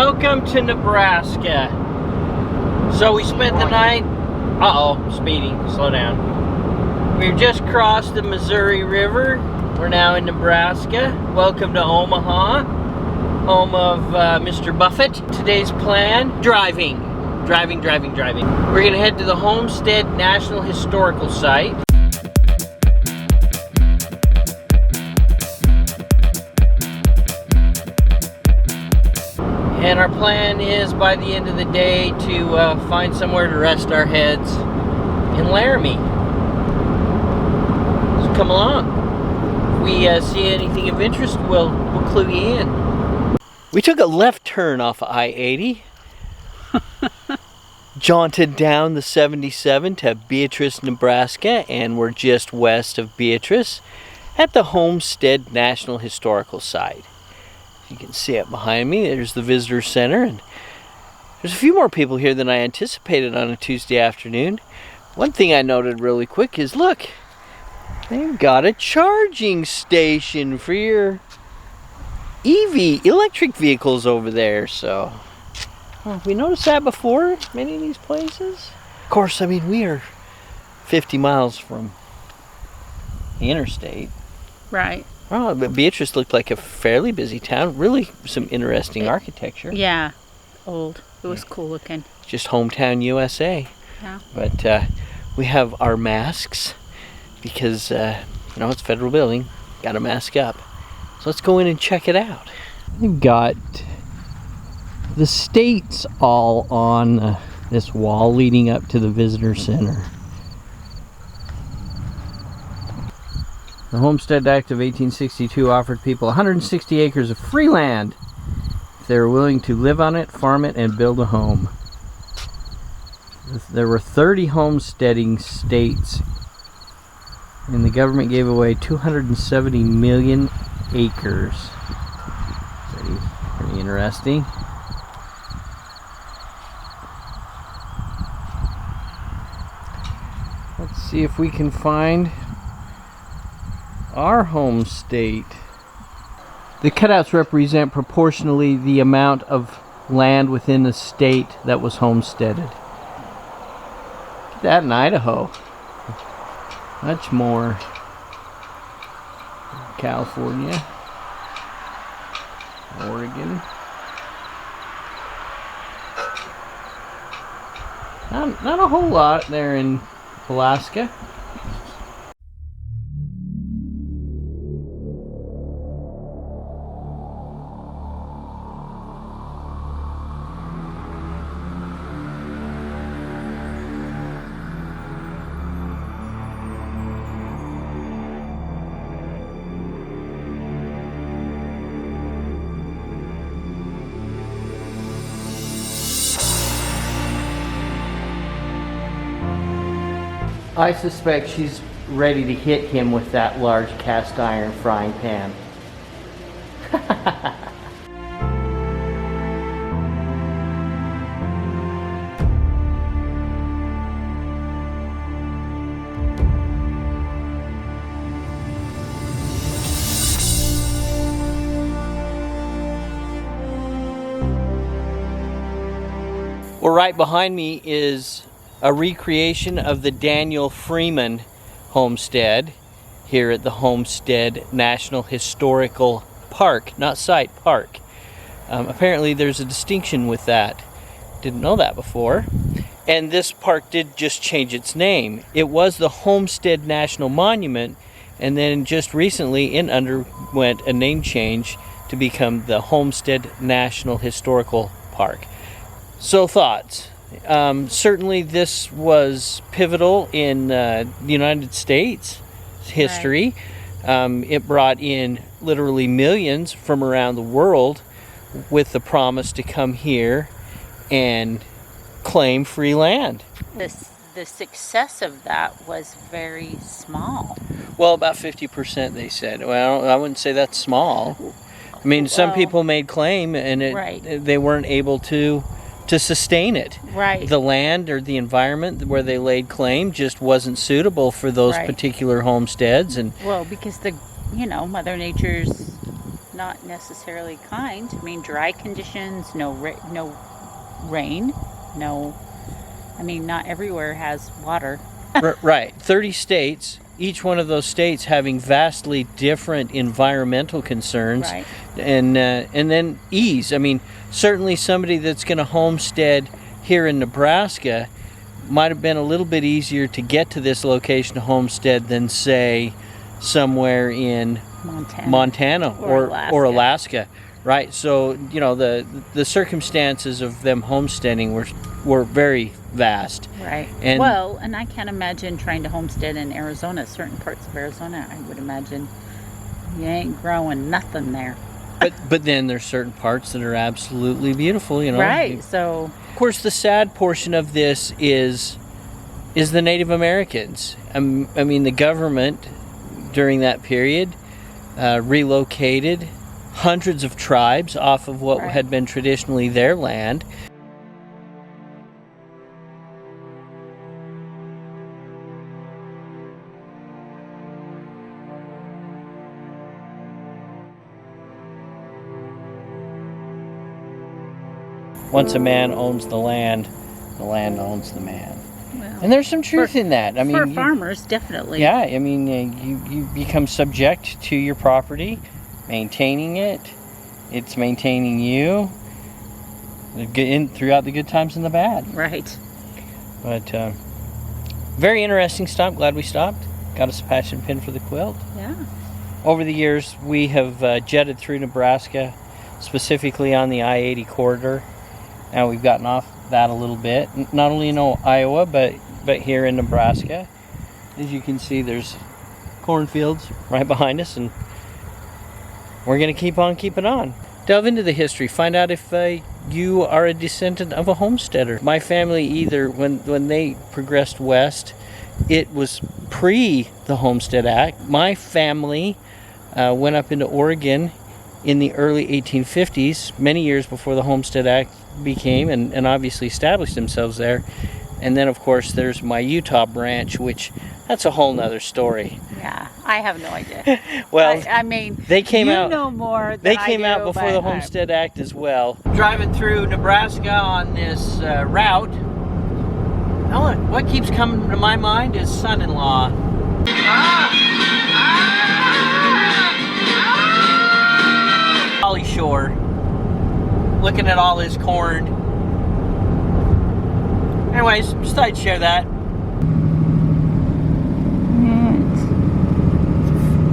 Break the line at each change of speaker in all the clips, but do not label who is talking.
Welcome to Nebraska. So we spent the night, speeding, slow down. We've just crossed the Missouri River. We're now in Nebraska. Welcome to Omaha, home of Mr. Buffett. Today's plan, driving. We're gonna head to the Homestead National Historical Site. And our plan is by the end of the day to find somewhere to rest our heads in Laramie. So come along. If we see anything of interest, we'll clue you in. We took a left turn off of I-80. Jaunted down the 77 to Beatrice, Nebraska, and we're just west of Beatrice at the Homestead National Historical Site. You can see it behind me. There's the visitor center, and there's a few more people here than I anticipated on a Tuesday afternoon. One thing I noted really quick is, look, they've got a charging station for your EV, electric vehicles over there. So, have we noticed that before, many of these places? Of course, I mean, we are 50 miles from the interstate.
Right.
Oh, but Beatrice looked like a fairly busy town. Really some interesting architecture.
Yeah, old. It was cool looking.
Just hometown USA.
Yeah.
But we have our masks because, it's a federal building. Got to mask up. So let's go in and check it out. We've got the states all on this wall leading up to the visitor center. The Homestead Act of 1862 offered people 160 acres of free land if they were willing to live on it, farm it, and build a home. There were 30 homesteading states, and the government gave away 270 million acres. Pretty interesting. Let's see if we can find our home state. The cutouts represent proportionally the amount of land within the state that was homesteaded. Look at that in Idaho. Much more. California. Oregon. Not a whole lot there in Alaska. I suspect she's ready to hit him with that large cast iron frying pan. Well, right behind me is a recreation of the Daniel Freeman homestead here at the Homestead National Historical Park, not site, park. Apparently there's a distinction with that. Didn't know that before. And this park did just change its name. It was the Homestead National Monument, and then just recently it underwent a name change to become the Homestead National Historical Park. So thoughts? Certainly this was pivotal in the United States history. Right. It brought in literally millions from around the world with the promise to come here and claim free land.
The success of that was very small.
Well, about 50% they said. Well, I wouldn't say that's small. I mean, some people made claim and they weren't able to sustain it.
Right.
The land or the environment where they laid claim just wasn't suitable for those particular homesteads. And
well, because Mother Nature's not necessarily kind. I mean, dry conditions, no rain, no. I mean, not everywhere has water.
Right. 30 states, each one of those states having vastly different environmental concerns.
Right.
And then ease. I mean, certainly somebody that's going to homestead here in Nebraska might have been a little bit easier to get to this location to homestead than, say, somewhere in Montana or Alaska. Right. So, you know, the circumstances of them homesteading were very vast.
Right.
And
and I can't imagine trying to homestead in Arizona. Certain parts of Arizona, I would imagine you ain't growing nothing there.
But then there's certain parts that are absolutely beautiful, you know.
Right. So,
of course, the sad portion of this is the Native Americans. I mean, the government during that period relocated hundreds of tribes off of what had been traditionally their land. Once a man owns the land owns the man. Well, and there's some truth in that. I mean,
for farmers, definitely.
Yeah, I mean, you become subject to your property, maintaining it. It's maintaining you throughout the good times and the bad.
Right.
But very interesting stop. Glad we stopped. Got us a passion pin for the quilt.
Yeah.
Over the years, we have jetted through Nebraska, specifically on the I-80 corridor. And we've gotten off that a little bit, not only in Iowa, but here in Nebraska. As you can see, there's cornfields right behind us, and we're going to keep on keeping on. Delve into the history. Find out if you are a descendant of a homesteader. My family, either when they progressed west, it was pre the Homestead Act. My family went up into Oregon in the early 1850s, many years before the Homestead Act became and obviously established themselves there. And then, of course, there's my Utah branch, which that's a whole nother story.
Yeah, I have no idea.
Well,
I mean,
they came out.
You know more than
They came out before the Homestead Act as well. Driving through Nebraska on this route, what keeps coming to my mind is son-in-law. Pauly Shore, looking at all his corn. Anyways, just thought I'd share that.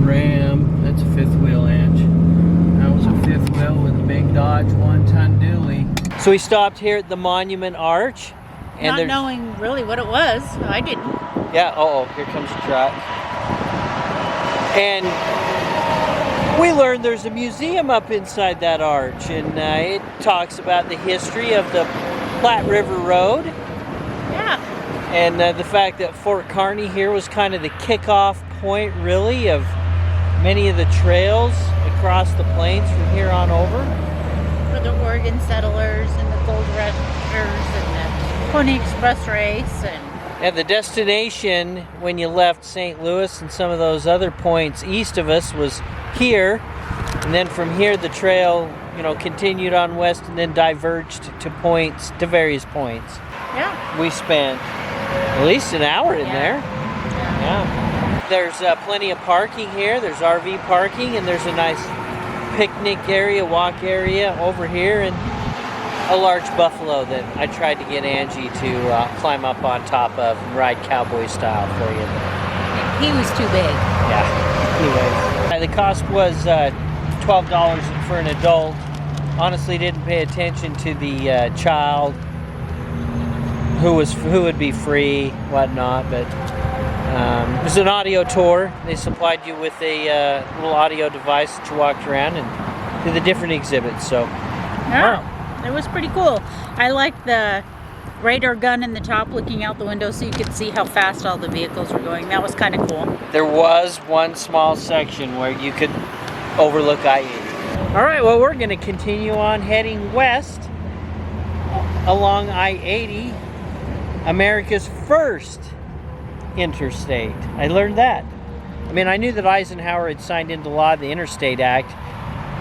Ram, that's a fifth wheel, Ange. That was a fifth wheel with a big Dodge 1-ton dually. So we stopped here at the Monument Arch. And
not knowing really what it was. I didn't.
Yeah, here comes the truck. And we learned there's a museum up inside that arch, and it talks about the history of the Platte River Road.
Yeah.
And the fact that Fort Kearny here was kind of the kickoff point, really, of many of the trails across the plains from here on over.
For the Oregon settlers and the gold rushers and the Pony Express race.
And the destination when you left St. Louis and some of those other points east of us was here. And then from here the trail, continued on west and then diverged to various points.
Yeah.
We spent at least an hour in there. Yeah. There's plenty of parking here. There's RV parking, and there's a nice picnic area, walk area over here, and a large buffalo that I tried to get Angie to climb up on top of and ride cowboy style for you.
He was too big.
Yeah. Anyway, the cost was $12 for an adult. Honestly, didn't pay attention to the child who would be free, whatnot, but it was an audio tour. They supplied you with a little audio device that you walked around and did the different exhibits. So,
It was pretty cool. I liked the radar gun in the top looking out the window so you could see how fast all the vehicles were going. That was kind of cool.
There was one small section where you could overlook I-80. All right, well, we're going to continue on heading west along I-80, America's first interstate. I learned that. I mean, I knew that Eisenhower had signed into law the Interstate Act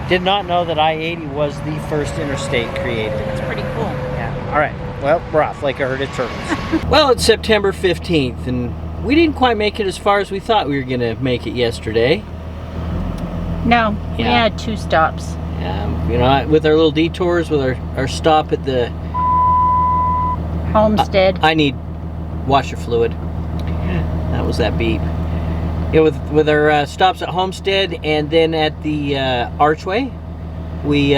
Did not know that I-80 was the first interstate created.
It's pretty cool.
Yeah. All right. Well, we're off like a herd of turtles. Well, it's September 15th, and we didn't quite make it as far as we thought we were going to make it yesterday.
No, we
Yeah.
had 2 stops.
You know, with our little detours, with our stop at the
Homestead.
I need washer fluid. That was that beep. Yeah, with our stops at Homestead and then at the Archway, we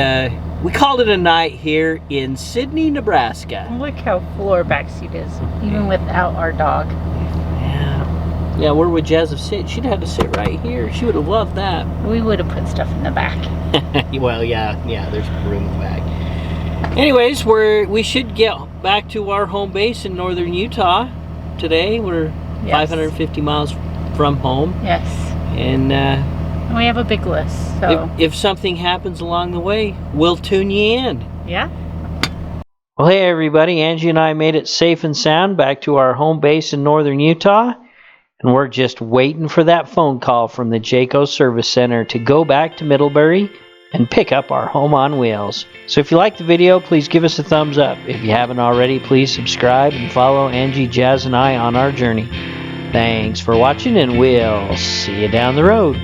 called it a night here in Sidney, Nebraska.
Look how floor backseat is, even without our dog.
Yeah, where would Jazz have sit? She'd have had to sit right here. She would have loved that.
We would have put stuff in the back.
Well, yeah, there's room in the back. Anyways, we should get back to our home base in northern Utah today. We're 550 miles from home.
Yes.
And
we have a big list, so.
if something happens along the way, we'll tune you in.
Yeah.
Well, hey everybody, Angie and I made it safe and sound back to our home base in northern Utah. And we're just waiting for that phone call from the Jayco Service Center to go back to Middlebury and pick up our home on wheels. So if you like the video, please give us a thumbs up. If you haven't already, please subscribe and follow Angie, Jazz, and I on our journey. Thanks for watching, and we'll see you down the road.